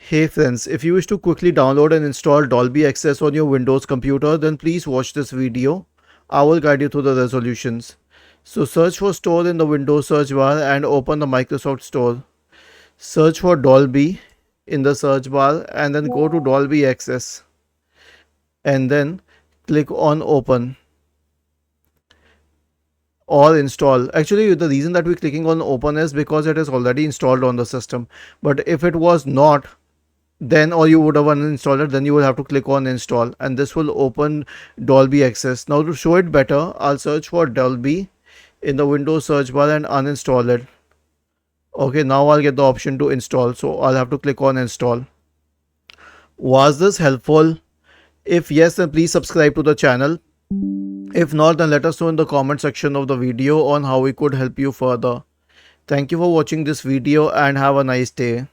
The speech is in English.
Hey friends, if you wish to quickly download and install Dolby Access on your Windows computer, then please watch this video. I will guide you through the resolutions. So search for Store in the Windows search bar and open the Microsoft Store. Search for Dolby in the search bar and then go to Dolby Access and then click on Open or install. Actually, the reason that we're clicking on Open is because it is already installed on the system. But if it was not, then or you would have uninstalled it, then you will have to click on install and this will open Dolby Access. Now to show it better, I'll search for Dolby in the Windows search bar and uninstall it. Okay, now I'll get the option to install, so I'll have to click on install. Was this helpful? If yes, then please subscribe to the channel. If not, then let us know in the comment section of the video on how we could help you further. Thank you for watching this video and have a nice day.